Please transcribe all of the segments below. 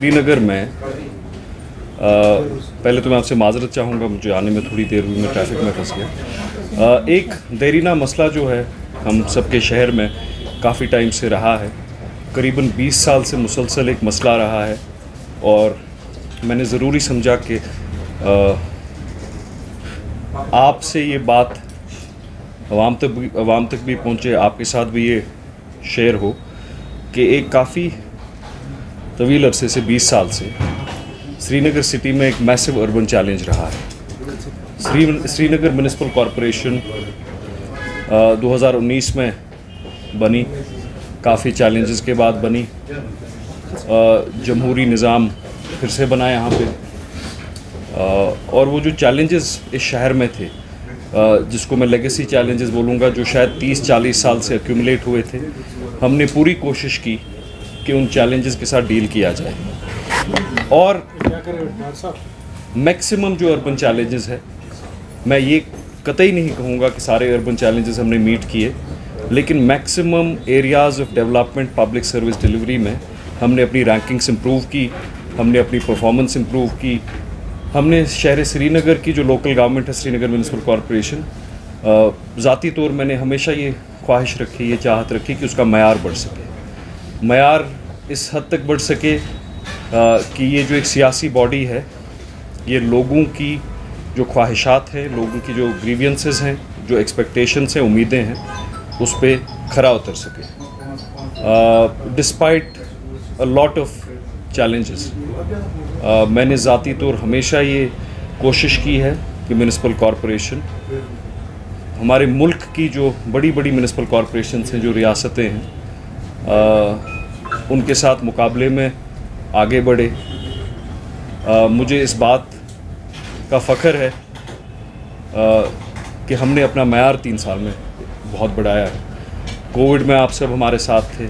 श्रीनगर में पहले तो मैं आपसे माजरत चाहूँगा, मुझे आने में थोड़ी देर हुई, मैं ट्रैफिक में फंस गया। एक देरीना मसला जो है हम सबके शहर में काफ़ी टाइम से रहा है, करीबन 20 साल से मुसलसल एक मसला रहा है और मैंने ज़रूरी समझा कि आपसे ये बात अवाम तक भी पहुँचे, आपके साथ भी ये शेयर हो कि एक काफ़ी तवील अरसे से 20 साल से श्रीनगर सिटी में एक मैसिव अर्बन चैलेंज रहा है। श्रीनगर म्यूनिसिपल कॉरपोरेशन 2019 में बनी, काफ़ी चैलेंजेस के बाद बनी। जमहूरी निज़ाम फिर से बना यहाँ पे, और वो जो चैलेंजेस इस शहर में थे, जिसको मैं लेगेसी चैलेंजेस बोलूँगा, जो शायद 30-40 साल से एक्यूमुलेट हुए थे, हमने पूरी कोशिश की कि उन चैलेंजेस के साथ डील किया जाए। और मैक्सिमम जो अर्बन चैलेंजेस है, मैं ये कतई नहीं कहूँगा कि सारे अर्बन चैलेंजेस हमने मीट किए, लेकिन maximum areas of development public service delivery में हमने अपनी रैंकिंग्स इम्प्रूव की, हमने अपनी परफॉर्मेंस इम्प्रूव की। हमने शहर श्रीनगर की जो लोकल गवर्नमेंट है, श्रीनगर म्यूनिसिपल कॉरपोरेशन, ज़ाती तौर मैंने हमेशा ये ख्वाहिश रखी, ये चाहत रखी कि उसका मयार बढ़ सके। मयार इस हद तक बढ़ सके कि ये जो एक सियासी बॉडी है, ये लोगों की जो ख्वाहिशात हैं, लोगों की जो ग्रीवियंसेस हैं, जो एक्सपेक्टेशंस हैं, उम्मीदें हैं, उस पर खरा उतर सके। Despite a lot of challenges, मैंने ज़ाती तौर हमेशा ये कोशिश की है कि म्यूनिसिपल कॉरपोरेशन, हमारे मुल्क की जो बड़ी बड़ी म्यूनिसिपल कॉरपोरेशंस हैं, जो रियासतें हैं, उनके साथ मुकाबले में आगे बढ़े। मुझे इस बात का फ़ख्र है कि हमने अपना मयार 3 साल में बहुत बढ़ाया है। कोविड में आप सब हमारे साथ थे।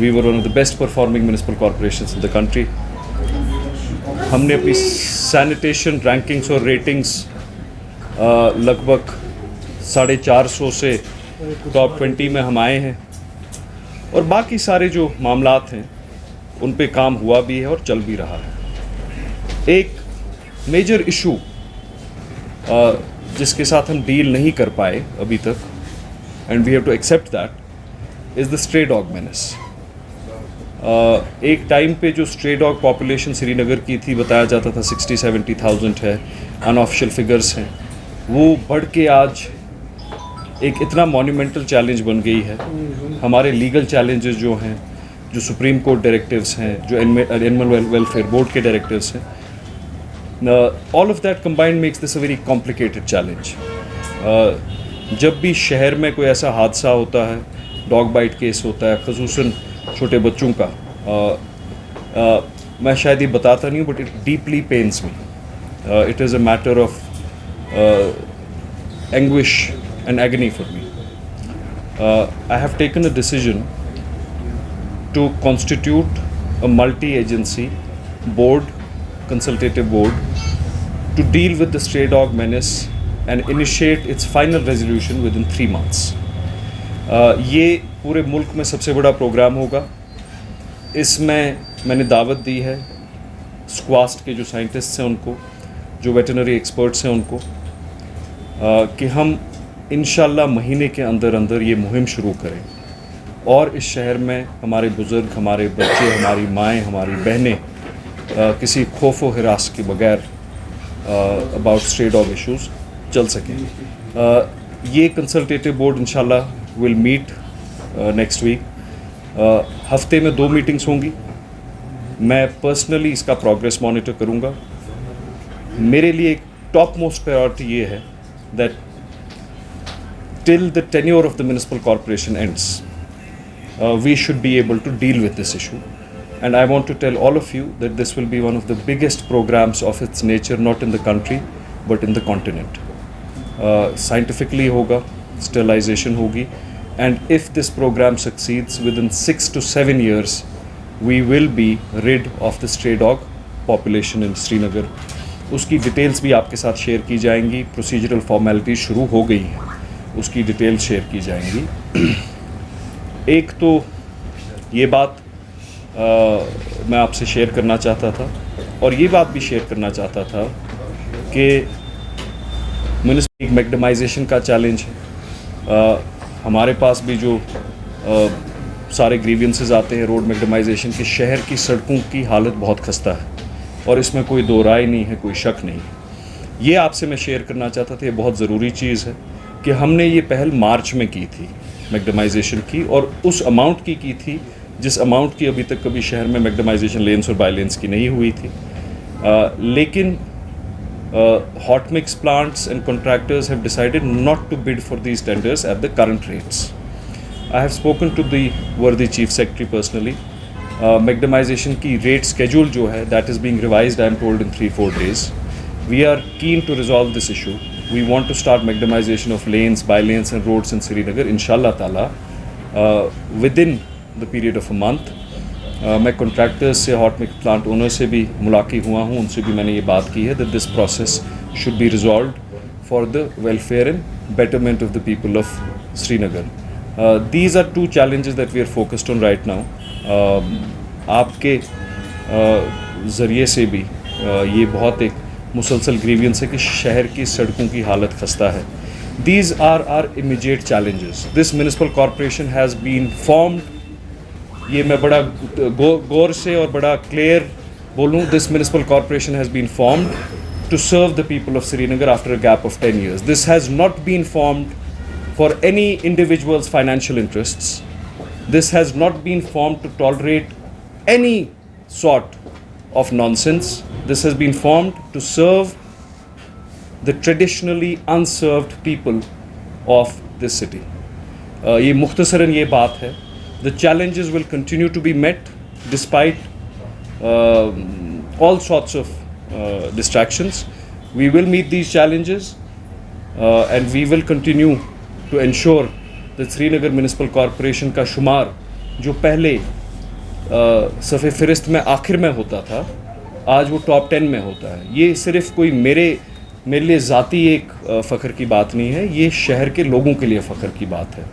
We were one of the best performing municipal corporations in the country. हमने अपनी सैनिटेशन रैंकिंग्स और रेटिंग्स लगभग 450 से टॉप 20 में हम आए हैं, और बाकी सारे जो मामलात हैं उन पे काम हुआ भी है और चल भी रहा है। एक मेजर इशू जिसके साथ हम डील नहीं कर पाए अभी तक, and we have to accept that, is the stray dog menace. एक टाइम पे जो स्ट्रे डॉग पॉपुलेशन श्रीनगर की थी, बताया जाता था 60-70,000 है, अनऑफिशियल फिगर्स हैं, वो बढ़ के आज एक इतना मॉन्यूमेंटल चैलेंज बन गई है। हमारे लीगल चैलेंजेस जो हैं, जो सुप्रीम कोर्ट डायरेक्टिव्स हैं, जो एनिमल वेलफेयर बोर्ड के डायरेक्टिव्स हैं, all of that combined makes this a very complicated challenge. जब भी शहर में कोई ऐसा हादसा होता है, डॉग बाइट केस होता है, ख़ुसूसन छोटे बच्चों का, मैं शायद ये बताता नहीं हूँ, but it deeply pens me. It is a matter of anguish and agony for me. I have taken a decision to constitute a multi-agency board, consultative board, to deal with the stray dog menace and initiate its final resolution within 3 months. ये पूरे मुल्क में सबसे बड़ा programme होगा। इसमें मैंने दावत दी है स्क्वास्ट के जो साइंटिस्ट्स हैं उनको, जो वेटरनरी एक्सपर्ट्स हैं उनको, कि हम इंशाल्लाह महीने के अंदर अंदर ये मुहिम शुरू करें और इस शहर में हमारे बुज़ुर्ग, हमारे बच्चे, हमारी माएँ, हमारी बहनें किसी खौफ व हिरास के बगैर अबाउट स्ट्रे डॉग इश्यूज़ चल सकें। ये कंसल्टेटिव बोर्ड इंशाल्लाह विल मीट नेक्स्ट वीक। हफ्ते में 2 मीटिंग्स होंगी। मैं पर्सनली इसका प्रोग्रेस मॉनिटर करूँगा। मेरे लिए एक टॉप मोस्ट प्रायोरिटी ये है that till the tenure of the municipal corporation ends, we should be able to deal with this issue. And I want to tell all of you that this will be one of the biggest programs of its nature, not in the country, but in the continent. Scientifically hoga, sterilization hogi, and if this program succeeds, within 6 to 7 years, we will be rid of the stray dog population in Srinagar. उसकी details भी आपके साथ share की जाएंगी। Procedural formality शुरू हो गई हैं, उसकी डिटेल शेयर की जाएंगी। एक तो ये बात मैं आपसे शेयर करना चाहता था, और ये बात भी शेयर करना चाहता था कि म्यूनिसिपल मैग्डमाइजेशन का चैलेंज है। हमारे पास भी जो सारे ग्रीवियंसेस आते हैं रोड मैग्डमाइजेशन के, शहर की सड़कों की हालत बहुत खस्ता है और इसमें कोई दो राय नहीं है, कोई शक नहीं है। ये आपसे मैं शेयर करना चाहता था, ये बहुत ज़रूरी चीज़ है कि हमने ये पहल मार्च में की थी मैग्डमाइजेशन की, और उस अमाउंट की थी जिस अमाउंट की अभी तक कभी शहर में मैग्डमाइजेशन लेन्स और बाइलेन्स की नहीं हुई थी। लेकिन hot mix plants and contractors have decided not to bid for these tenders at the current rates. I have spoken to the worthy Chief Secretary personally. Magdamization की rate schedule जो है that is being revised, I am told, in 3-4 days. We are keen to resolve this issue. We want to start magdamization of lanes, by-lanes and roads in Srinagar, inshallah ta'ala, within the period of a month. मैं contractors से, hot mix plant owner से भी मुलाकात हुआ हूँ, उनसे भी मैंने ये बात की है that this process should be resolved for the welfare and betterment of the people of Srinagar. These are two challenges that we are focused on right now. आपके ज़रिए से भी ये बहुत एक मुसलसल ग्रीवियंस है कि शहर की सड़कों की हालत खस्ता है। These are are immediate challenges. This municipal corporation has been formed, ये मैं बड़ा गौर से और बड़ा क्लियर बोलूँ, this municipal corporation has been formed to serve the people of Srinagar after a gap of 10 years. This has not been formed for any individuals financial interests. This has not been formed to tolerate any sort of nonsense. This has been formed to serve the traditionally unserved people of this city. ये मुख्तसरन ये बात है। The challenges will continue to be met despite all sorts of distractions. We will meet these challenges and we will continue to ensure that Srinagar Municipal Corporation का शुमार जो पहले सफ़े फ़हरिस्त में आखिर में होता था, आज वो टॉप 10 में होता है। ये सिर्फ कोई मेरे लिए ज़ाती एक फ़ख्र की बात नहीं है, ये शहर के लोगों के लिए फ़ख्र की बात है।